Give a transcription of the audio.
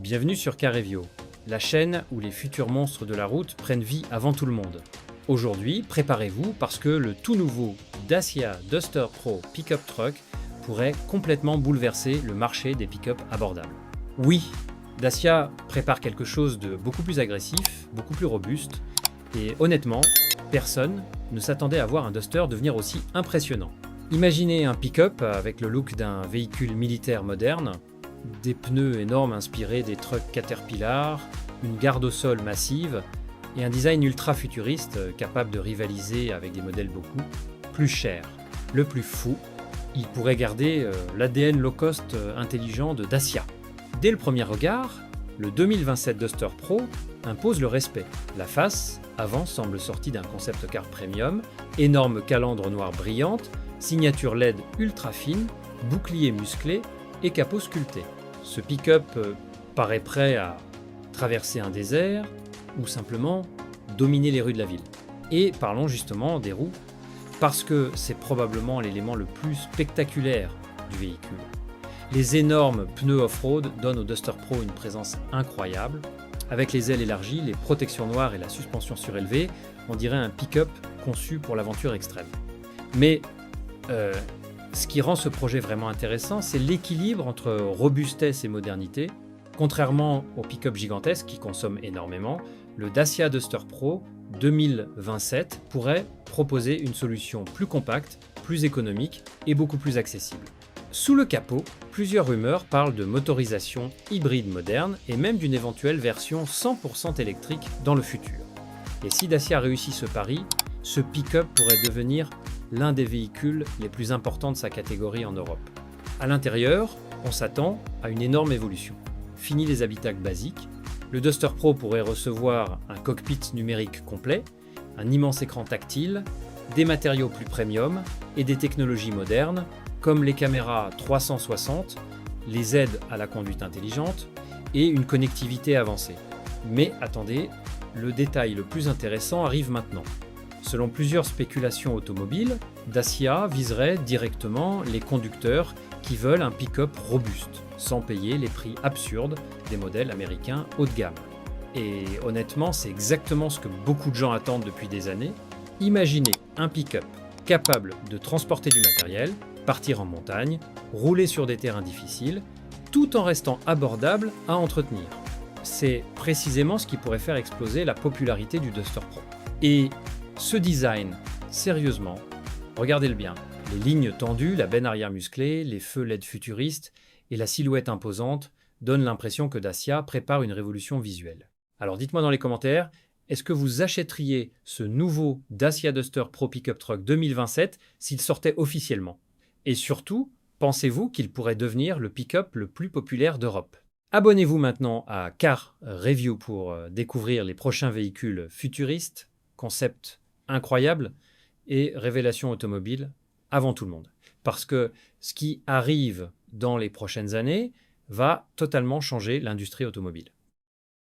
Bienvenue sur Car Review, la chaîne où les futurs monstres de la route prennent vie avant tout le monde. Aujourd'hui, préparez-vous parce que le tout nouveau Dacia Duster Pro Pickup Truck pourrait complètement bouleverser le marché des pick-up abordables. Oui, Dacia prépare quelque chose de beaucoup plus agressif, beaucoup plus robuste, et honnêtement, personne ne s'attendait à voir un Duster devenir aussi impressionnant. Imaginez un pick-up avec le look d'un véhicule militaire moderne, des pneus énormes inspirés des trucks Caterpillar, une garde au sol massive et un design ultra futuriste capable de rivaliser avec des modèles beaucoup plus chers. Le plus fou, il pourrait garder l'ADN low cost intelligent de Dacia. Dès le premier regard, le 2027 Duster Pro impose le respect. La face avant semble sortie d'un concept car premium, énorme calandre noire brillante, signature LED ultra fine, bouclier musclé et capot sculpté. Ce pick-up paraît prêt à traverser un désert ou simplement dominer les rues de la ville. Et parlons justement des roues, parce que c'est probablement l'élément le plus spectaculaire du véhicule. Les énormes pneus off-road donnent au Duster Pro une présence incroyable. Avec les ailes élargies, les protections noires et la suspension surélevée, on dirait un pick-up conçu pour l'aventure extrême. Mais ce qui rend ce projet vraiment intéressant, c'est l'équilibre entre robustesse et modernité. Contrairement au pick-up gigantesque qui consomme énormément, le Dacia Duster Pro 2027 pourrait proposer une solution plus compacte, plus économique et beaucoup plus accessible. Sous le capot, plusieurs rumeurs parlent de motorisation hybride moderne et même d'une éventuelle version 100% électrique dans le futur. Et si Dacia réussit ce pari, ce pick-up pourrait devenir l'un des véhicules les plus importants de sa catégorie en Europe. À l'intérieur, on s'attend à une énorme évolution. Fini les habitacles basiques, le Duster Pro pourrait recevoir un cockpit numérique complet, un immense écran tactile, des matériaux plus premium et des technologies modernes comme les caméras 360, les aides à la conduite intelligente et une connectivité avancée. Mais attendez, le détail le plus intéressant arrive maintenant. Selon plusieurs spéculations automobiles, Dacia viserait directement les conducteurs qui veulent un pick-up robuste, sans payer les prix absurdes des modèles américains haut de gamme. Et honnêtement, c'est exactement ce que beaucoup de gens attendent depuis des années. Imaginez un pick-up capable de transporter du matériel, partir en montagne, rouler sur des terrains difficiles, tout en restant abordable à entretenir. C'est précisément ce qui pourrait faire exploser la popularité du Duster Pro. Et ce design, sérieusement, regardez-le bien. Les lignes tendues, la benne arrière musclée, les feux LED futuristes et la silhouette imposante donnent l'impression que Dacia prépare une révolution visuelle. Alors dites-moi dans les commentaires, est-ce que vous achèteriez ce nouveau Dacia Duster Pro Pickup Truck 2027 s'il sortait officiellement? Et surtout, pensez-vous qu'il pourrait devenir le pick-up le plus populaire d'Europe? Abonnez-vous maintenant à Car Review pour découvrir les prochains véhicules futuristes, concepts incroyables et révélations automobiles avant tout le monde. Parce que ce qui arrive dans les prochaines années va totalement changer l'industrie automobile.